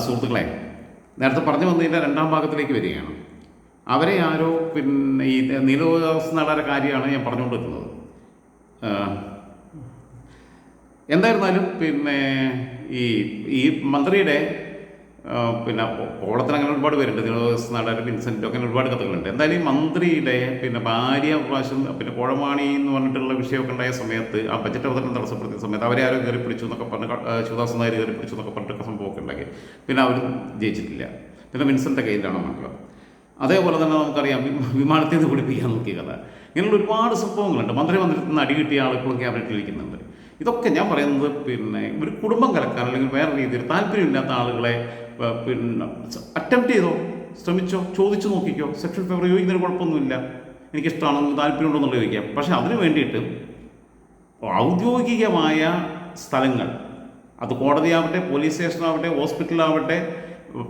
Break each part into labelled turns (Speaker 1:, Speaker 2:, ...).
Speaker 1: സുഹൃത്തുക്കളെ, നേരത്തെ പറഞ്ഞു വന്നതിൻ്റെ രണ്ടാം ഭാഗത്തിലേക്ക് വരികയാണ്. അവരെ ആരോ പിന്നെ ഈ നീലോദാസ് നാടാരുടെ കാര്യമാണ് ഞാൻ പറഞ്ഞുകൊണ്ടിരിക്കുന്നത്. എന്തായിരുന്നാലും പിന്നെ ഈ ഈ മന്ത്രിയുടെ പിന്നെ കോളത്തിന് അങ്ങനെ ഒരുപാട് പേരുണ്ട്. നീലോദാസ് നാടാർ, വിൻസെൻ്റ്, അങ്ങനെ ഒരുപാട് കഥകളുണ്ട്. എന്തായാലും ഈ മന്ത്രിയുടെ പിന്നെ ഭാര്യ പ്രാവശ്യം പിന്നെ കോഴമാണി എന്ന് പറഞ്ഞിട്ടുള്ള വിഷയമൊക്കെ ഉണ്ടായ സമയത്ത്, ആ ബജറ്റ് അവതരണം തടസ്സപ്പെടുത്തിയ സമയത്ത് അവരെ ആരോ കയറി പിടിച്ചു എന്നൊക്കെ പറഞ്ഞ് ശിവദാസൻ നായർ കയറി പിടിച്ചു എന്നൊക്കെ പറഞ്ഞിട്ടൊക്കെ സംഭവമൊക്കെ ഉണ്ടാക്കി. പിന്നെ അവരും ജയിച്ചിട്ടില്ല. പിന്നെ വിൻസെൻ്റെ കയ്യിലാണ് മണ്ഡലം. അതേപോലെ തന്നെ നമുക്കറിയാം വിമാനത്തിൽ നിന്ന് പിടിപ്പിക്കാൻ നോക്കിയ കഥ. ഇങ്ങനെയുള്ള ഒരുപാട് സംഭവങ്ങളുണ്ട്. മന്ത്രിമന്ദിരത്തിൽ നിന്ന് അടി കിട്ടിയ ആളുകളും ക്യാബിനറ്റിൽ ഇരിക്കുന്നുണ്ട്. ഇതൊക്കെ ഞാൻ പറയുന്നത് പിന്നെ ഒരു കുടുംബം കലക്കാൻ അല്ലെങ്കിൽ വേറെ രീതിയിൽ താല്പര്യമില്ലാത്ത ആളുകളെ പിന്നെ അറ്റംപ്റ്റ് ചെയ്തോ, ശ്രമിച്ചോ, ചോദിച്ചു നോക്കിക്കോ. സെക്ഷൽ ഫേവർ ചോദിക്കുന്നതിന് കുഴപ്പമൊന്നുമില്ല. എനിക്കിഷ്ടമാണെന്ന് താല്പര്യമുണ്ടോ എന്നുള്ളത് ചോദിക്കാം. പക്ഷേ അതിന് വേണ്ടിയിട്ട് ഔദ്യോഗികമായ സ്ഥലങ്ങൾ, അത് കോടതിയാവട്ടെ, പോലീസ് സ്റ്റേഷനാവട്ടെ, ഹോസ്പിറ്റലാവട്ടെ,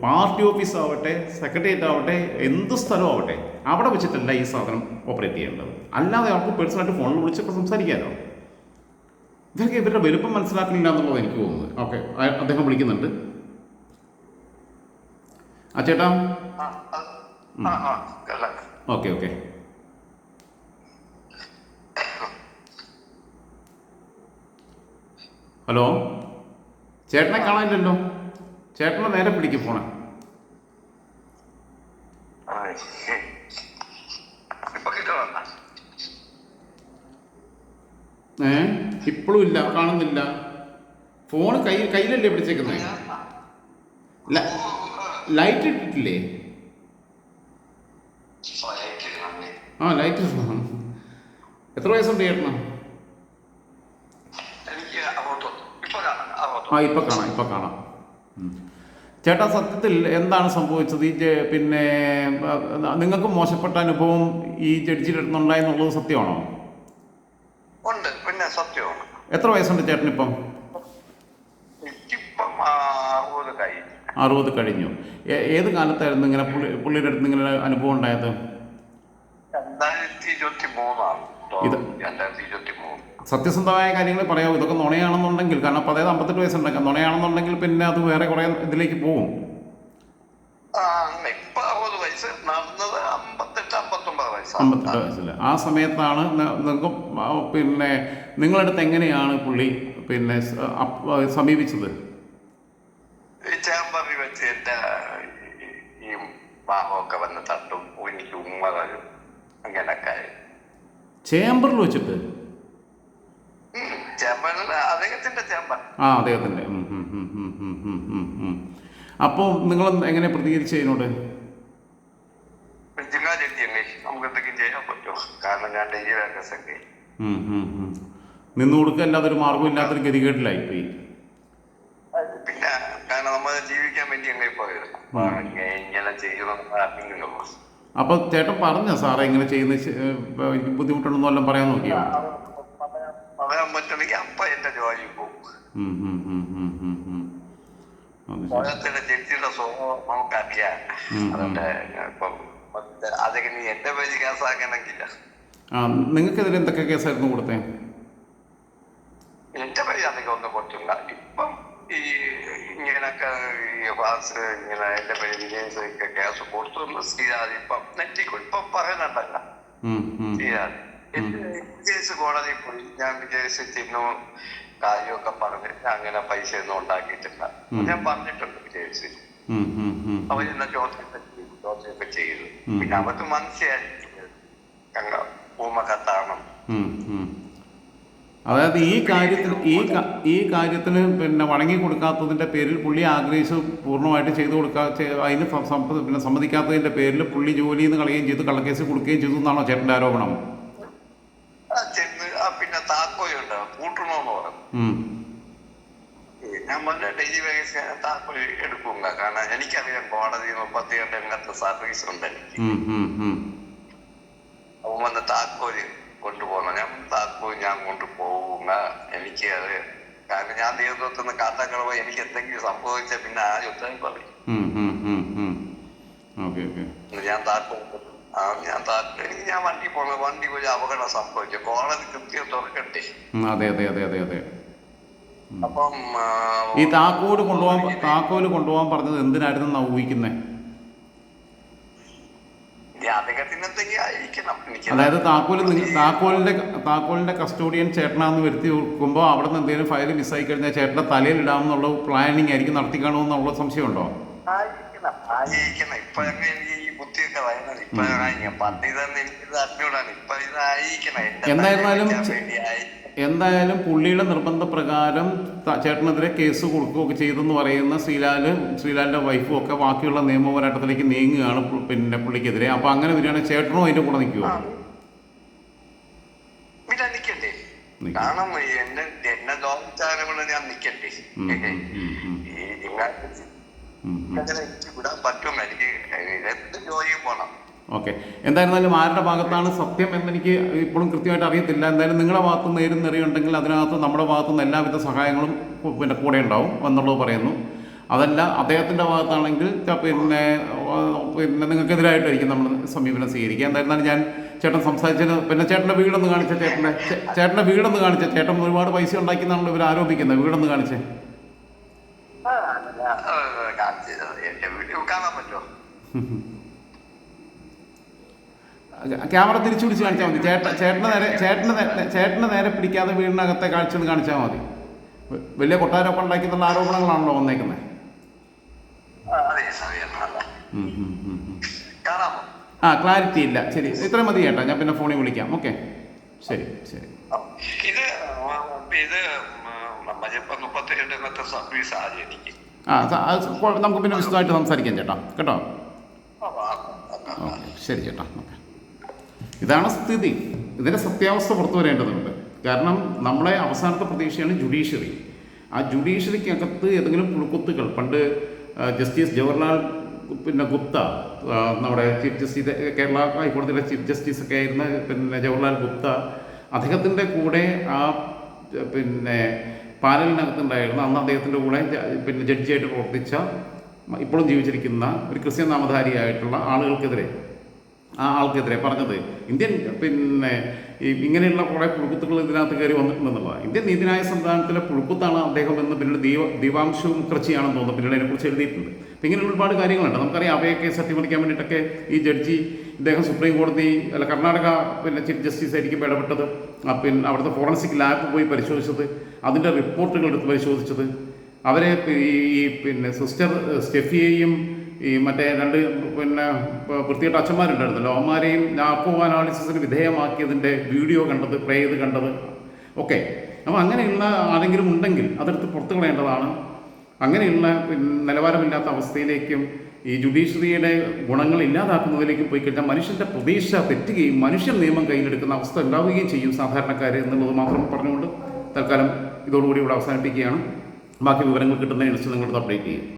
Speaker 1: പാർട്ടി ഓഫീസാവട്ടെ, സെക്രട്ടേറിയറ്റ് ആവട്ടെ, എന്ത് സ്ഥലമാവട്ടെ, അവിടെ വെച്ചിട്ടല്ല ഈ സാധനം ഓപ്പറേറ്റ് ചെയ്യേണ്ടത്. അല്ലാതെ അവർക്ക് പേഴ്സണലായിട്ട് ഫോണിൽ വിളിച്ചൊക്കെ സംസാരിക്കാമല്ലോ. ഇതൊക്കെ ഇവരുടെ വലുപ്പം മനസ്സിലാക്കുന്നില്ല എന്നുള്ളത് എനിക്ക് തോന്നുന്നത്. ഓക്കെ, അദ്ദേഹം വിളിക്കുന്നുണ്ട്. ആ ചേട്ടാ, ഓക്കെ ഓക്കെ. ഹലോ, ചേട്ടനെ കാണാനില്ലല്ലോ. ചേട്ടനെ നേരെ പിടിക്കും ഫോണ്. ഇപ്പോഴും ഇല്ല, കാണുന്നില്ല. ഫോണ് കയ്യിലല്ലേ പിടിച്ചേക്കുന്നത്? ലൈറ്റ് ഇട്ടിട്ടില്ലേ? ആ, ലൈറ്റ്. എത്ര വയസ്സുണ്ട് ചേട്ടന്? ആ, ഇപ്പം കാണാം. ചേട്ടാ, സത്യത്തിൽ എന്താണ് സംഭവിച്ചത്? ഈ പിന്നെ നിങ്ങൾക്ക് മോശപ്പെട്ട അനുഭവം ഈ ജഡ്ജിയുടെ അടുത്തുനിന്നുണ്ടായെന്നുള്ളത് സത്യമാണോ?
Speaker 2: ഉണ്ട്, പിന്നെ സത്യമാണ്.
Speaker 1: എത്ര വയസ്സുണ്ട് ചേട്ടനിപ്പം? 60 കഴിഞ്ഞു. ഏത് കാലത്തായിരുന്നു ഇങ്ങനെ പുള്ളിയുടെ അടുത്ത് ഇങ്ങനെ അനുഭവം ഉണ്ടായത്?
Speaker 2: 2023.
Speaker 1: സത്യസന്ധമായ കാര്യങ്ങൾ പറയാമോ? ഇതൊക്കെ നുണയാണെന്നുണ്ടെങ്കിൽ, കാരണം അപ്പോൾ അതായത് 58 വയസ്സുണ്ടാക്കാം, നുണയാണെന്നുണ്ടെങ്കിൽ പിന്നെ അത് വേറെ കുറേ ഇതിലേക്ക് പോകും.
Speaker 2: ഇപ്പൊ 60 വയസ്സ്, നടന്നത് 58-59
Speaker 1: വയസ്സിൽ. ആ സമയത്താണ് നിങ്ങൾക്ക് പിന്നെ നിങ്ങളടുത്ത് എങ്ങനെയാണ് പുള്ളി പിന്നെ സമീപിച്ചത്?
Speaker 2: ചേമ്പറിൽ വെച്ച് എന്റെ ഈ മാവൊക്കെ വന്ന് തട്ടും, എനിക്ക് ഉമ്മ തരും, അങ്ങനൊക്കെ.
Speaker 1: ചേമ്പറിൽ വെച്ചിട്ട്?
Speaker 2: ചേമ്പറിൽ, അദ്ദേഹത്തിന്റെ ചേമ്പർ.
Speaker 1: ആ, അദ്ദേഹത്തിന്റെ. അപ്പോൾ നിങ്ങൾ എങ്ങനെ പ്രതികരിച്ചു അതിനോട്?
Speaker 2: നമുക്ക് എന്തെങ്കിലും ചെയ്യാൻ പറ്റുമോ? കാരണം ഞാൻ ഡെയിലി വേക്കസൊക്കെ
Speaker 1: നിന്ന് കൊടുക്കുക, അല്ലാതെ ഒരു മാർഗമില്ലാത്തൊരു ഗതികേട്ടിലായിപ്പോയി.
Speaker 2: പിന്നെ കാരണം നമ്മൾ ജീവിക്കാൻ വേണ്ടി എങ്ങനെ പോയത് ഇങ്ങനെ ചെയ്യുന്നു.
Speaker 1: അപ്പൊ ചേട്ടൻ പറഞ്ഞ സാറേ ഇങ്ങനെ ചെയ്യുന്ന എനിക്ക് ബുദ്ധിമുട്ടുണ്ടെന്ന് വല്ലതും പറയാൻ നോക്കിയോ?
Speaker 2: പറയാൻ പറ്റണമെങ്കിൽ അപ്പ എന്റെ ജോലി പോകും. ജഡ്ജിയുടെ സ്വഭാവം നമുക്കറിയാം. അതുകൊണ്ട് ഇപ്പം അതൊക്കെ നീ എന്റെ പേര് കേസാക്കണമെങ്കില്ല.
Speaker 1: നിങ്ങൾക്കെതിരെ എന്തൊക്കെ കേസായിരുന്നു കൊടുത്തേ?
Speaker 2: എന്റെ പേര് അതൊക്കെ ഒന്നും കൊടുത്തില്ല. ഇപ്പം ഈ ഇങ്ങനൊക്കെ ഇങ്ങനെ എന്റെ പേര് വിജയസൊക്കെ കേസ് കൊടുത്തു ശ്രീരാജ് ഇപ്പം നെറ്റിക്കും ഇപ്പം പറയുന്നുണ്ടല്ല. ശ്രീരാജ് വിജയസ് കോടതിയിൽ പോയി, ഞാൻ വിജയസ് ചിഹ്നവും കാര്യമൊക്കെ പറഞ്ഞ് അങ്ങനെ പൈസ ഒന്നും ഉണ്ടാക്കിയിട്ടില്ല. ഞാൻ പറഞ്ഞിട്ടുണ്ട് വിജയസ്. അവരെന്നാ ചോദ്യമൊക്കെ ചെയ്തു. പിന്നെ അവർക്ക് മനസ്സിലായി ഭൂമകത്താണ്.
Speaker 1: അതായത് ഈ കാര്യത്തിന് പിന്നെ വഴങ്ങി കൊടുക്കാത്തതിന്റെ പേരിൽ പുള്ളി ആഗ്രഹിച്ച് പൂർണ്ണമായിട്ട് ചെയ്തു അതിന് പിന്നെ സമ്മതിക്കാത്തതിന്റെ പേരിൽ പുള്ളി ജോലിയിൽ നിന്ന് കളയുകയും ചെയ്തു, കള്ളക്കേസ് കൊടുക്കുകയും ചെയ്തു എന്നാണോ ചേട്ടന്റെ ആരോപണം?
Speaker 2: പിന്നെ താക്കോലുണ്ട്, കൂട്ടണമെന്ന് പറഞ്ഞു. ഞാൻ പറഞ്ഞ ഡെയിലി വേഗസ് താക്കോല് എടുക്കുക. കാരണം എനിക്കറിയാം കോടതി 32 രംഗത്ത് സർവീസ് ഉണ്ട് എനിക്ക്. അപ്പൊ വന്ന് താക്കോല് കൊണ്ടുപോകണം. ഞാൻ കൊണ്ടുപോകുക. എനിക്ക് അത് കാരണം ഞാൻ ദൈവത്തിൽ നിന്ന് കാട്ടാക്കളവ് എനിക്ക് എന്തെങ്കിലും സംഭവിച്ച പിന്നെ ആ യുദ്ധം പറയും. ഞാൻ വണ്ടി പോണ വണ്ടി ഒരു അപകടം സംഭവിച്ചു. കോടതി കൃത്യം തുറക്കട്ടെ.
Speaker 1: അതെ.
Speaker 2: അപ്പം
Speaker 1: ഈ താക്കോല് കൊണ്ടുപോകാൻ പറഞ്ഞത് എന്തിനായിരുന്നു ഊഹിക്കുന്നത്?
Speaker 2: അദ്ദേഹത്തിന് എന്തെങ്കിലും ആയിരിക്കണം.
Speaker 1: അതായത് താക്കോലിന്റെ കസ്റ്റോഡിയൻ ചേട്ടനാന്ന് വരുത്തി വെക്കുമ്പോൾ അവിടെ നിന്ന് എന്തെങ്കിലും ഫയൽ മിസ്സായി കഴിഞ്ഞാൽ ചേട്ടൻ്റെ തലയിൽ ഇടാമെന്നുള്ള പ്ലാനിങ് ആയിരിക്കും നടത്തി കാണുമെന്നുള്ള സംശയമുണ്ടോ?
Speaker 2: ആയിരിക്കണം. ഇപ്പൊ എനിക്ക് ഈ ബുദ്ധിയൊക്കെ വരുന്നത് ഇപ്പൊ പണ്ട് ഇതൊന്നും എനിക്കിത് അറിഞ്ഞൂടാണ്. ഇപ്പൊ ഇതായിരിക്കണം.
Speaker 1: എന്തായാലും പുള്ളിയുടെ നിർബന്ധപ്രകാരം ചേട്ടനെതിരെ കേസ് കൊടുക്കുകയൊക്കെ ചെയ്തെന്ന് പറയുന്ന ശ്രീലാലിൻ്റെ വൈഫും ഒക്കെ ബാക്കിയുള്ള നിയമപോരാട്ടത്തിലേക്ക് നീങ്ങുകയാണ് പിന്നെ പുള്ളിക്കെതിരെ. അപ്പൊ അങ്ങനെ വരികയാണെങ്കിൽ ചേട്ടനും അതിന്റെ കൂടെ നിൽക്കുമോ?
Speaker 2: നിക്കണ്ടേ, കാരണം എന്നെ ലോകചാരമുള്ള ഞാൻ നിക്കണ്ടേ. വിടാൻ പറ്റും, എനിക്ക് എന്ത് ജോലിയും പോണം.
Speaker 1: ഓക്കെ, എന്തായിരുന്നാലും ആരുടെ ഭാഗത്താണ് സത്യം എന്നെനിക്ക് ഇപ്പോഴും കൃത്യമായിട്ട് അറിയത്തില്ല. എന്തായാലും നിങ്ങളുടെ ഭാഗത്ത് നേരും നെറിയുണ്ടെങ്കിൽ അതിനകത്ത് നമ്മുടെ ഭാഗത്തുനിന്ന് എല്ലാവിധ സഹായങ്ങളും പിന്നെ കൂടെ ഉണ്ടാവും എന്നുള്ളത് പറയുന്നു. അതല്ല അദ്ദേഹത്തിൻ്റെ ഭാഗത്താണെങ്കിൽ പിന്നെ നിങ്ങൾക്കെതിരായിട്ടായിരിക്കും നമ്മൾ സമീപനം സ്വീകരിക്കുക. എന്തായിരുന്നാലും ഞാൻ ചേട്ടൻ സംസാരിച്ചത് പിന്നെ ചേട്ടൻ്റെ വീടൊന്ന് കാണിച്ച ചേട്ടൻ ഒരുപാട് പൈസ ഉണ്ടാക്കിയെന്നാണല്ലോ ഇവർ ആരോപിക്കുന്നത്. വീടൊന്ന് കാണിച്ചേ.
Speaker 2: കാണാൻ പറ്റുമോ?
Speaker 1: ക്യാമറ തിരിച്ചു പിടിച്ച് കാണിച്ചാൽ മതി. ചേട്ടന് നേരെ പിടിക്കാതെ വീടിനകത്തെ കാഴ്ച ഒന്ന് കാണിച്ചാൽ മതി. വലിയ കൊട്ടാരമൊക്കെ ഉണ്ടാക്കിയിട്ടുള്ള ആരോപണങ്ങളാണല്ലോ വന്നേക്കുന്നത്. ക്ലാരിറ്റി ഇല്ല. ശരി, ഇത്രയും മതി ചേട്ടാ. ഞാൻ പിന്നെ ഫോണിൽ വിളിക്കാം. ഓക്കെ, ശരി. നമുക്ക് പിന്നെ വിശദമായിട്ട് സംസാരിക്കാം ചേട്ടാ, കേട്ടോ. ഓക്കെ, ശരി ചേട്ടാ. ഓക്കെ, ഇതാണ് സ്ഥിതി. ഇതിൻ്റെ സത്യാവസ്ഥ പുറത്തു വരേണ്ടതുണ്ട്. കാരണം നമ്മളെ അവസാനത്തെ പ്രതീക്ഷയാണ് ജുഡീഷ്യറി. ആ ജുഡീഷ്യറിക്കകത്ത് ഏതെങ്കിലും പുഴുക്കുത്തുകൾ, പണ്ട് ജസ്റ്റിസ് ജവഹർലാൽ ഗുപ്ത, നമ്മുടെ ചീഫ് ജസ്റ്റിസ്, കേരള ഹൈക്കോടതിയിലെ ചീഫ് ജസ്റ്റിസ് ഒക്കെ ആയിരുന്ന ജവഹർലാൽ ഗുപ്ത, അദ്ദേഹത്തിൻ്റെ കൂടെ ആ പാനലിനകത്തുണ്ടായിരുന്ന, അന്ന് അദ്ദേഹത്തിൻ്റെ കൂടെ ജഡ്ജിയായിട്ട് പ്രവർത്തിച്ച, ഇപ്പോഴും ജീവിച്ചിരിക്കുന്ന ഒരു ക്രിസ്ത്യൻ നാമധാരിയായിട്ടുള്ള ആൾക്കെതിരെ പറഞ്ഞത് ഇന്ത്യൻ ഇങ്ങനെയുള്ള കുറേ പുഴുക്കുത്തുകൾ ഇതിനകത്ത് കയറി വന്നിട്ടുണ്ടെന്നുള്ളതാണ്. ഇന്ത്യൻ നീതിന്യായ സംവിധാനത്തിലെ പുഴുക്കുത്താണ് അദ്ദേഹം എന്ന് പിന്നീട് ദീപാംശു മുഖർജിയാണെന്ന് തോന്നുന്നു പിന്നീട് അതിനെക്കുറിച്ച് എഴുതിയിട്ടുണ്ട്. അപ്പം ഇങ്ങനെ ഒരുപാട് കാര്യങ്ങളുണ്ട്. നമുക്കറിയാം, അവയെ കേസ് അട്ടിമറിക്കാൻ വേണ്ടിയിട്ടൊക്കെ ഈ ജഡ്ജി ഇദ്ദേഹം സുപ്രീം കോടതി കർണാടക ചീഫ് ജസ്റ്റിസ് ആയിരിക്കും ഇടപെട്ടത്. അവിടുത്തെ ഫോറൻസിക് ലാബ് പോയി പരിശോധിച്ചത്, അതിൻ്റെ റിപ്പോർട്ടുകൾ എടുത്ത് പരിശോധിച്ചത്, അവരെ ഈ സിസ്റ്റർ സ്റ്റെഫിയെയും ഈ മറ്റേ രണ്ട് വൃത്തികെട്ട അച്ഛന്മാരുണ്ടായിരുന്നല്ലോ, അവന്മാരെയും നാർക്കോ അനാലിസിസിന് വിധേയമാക്കിയതിൻ്റെ വീഡിയോ കണ്ടത്, പ്ലേ ചെയ്ത് കണ്ടത് ഒക്കെ. അപ്പോൾ അങ്ങനെയുള്ള ആരെങ്കിലും ഉണ്ടെങ്കിൽ അതെടുത്ത് പുറത്തു കളയേണ്ടതാണ്. അങ്ങനെയുള്ള നിലവാരമില്ലാത്ത അവസ്ഥയിലേക്കും ഈ ജുഡീഷ്യറിയുടെ ഗുണങ്ങൾ ഇല്ലാതാക്കുന്നതിലേക്കും പോയി കഴിഞ്ഞാൽ മനുഷ്യൻ്റെ പ്രതീക്ഷ തെറ്റുകയും മനുഷ്യൻ നിയമം കയ്യിലെടുക്കുന്ന അവസ്ഥ ഉണ്ടാവുകയും ചെയ്യും സാധാരണക്കാർ എന്നുള്ളത് മാത്രം പറഞ്ഞുകൊണ്ട് തൽക്കാലം ഇതോടുകൂടി ഇവിടെ അവസാനിപ്പിക്കുകയാണ്. ബാക്കി വിവരങ്ങൾ കിട്ടുന്നതിനനുസരിച്ച് നിങ്ങളോട് അപ്ഡേറ്റ് ചെയ്യും.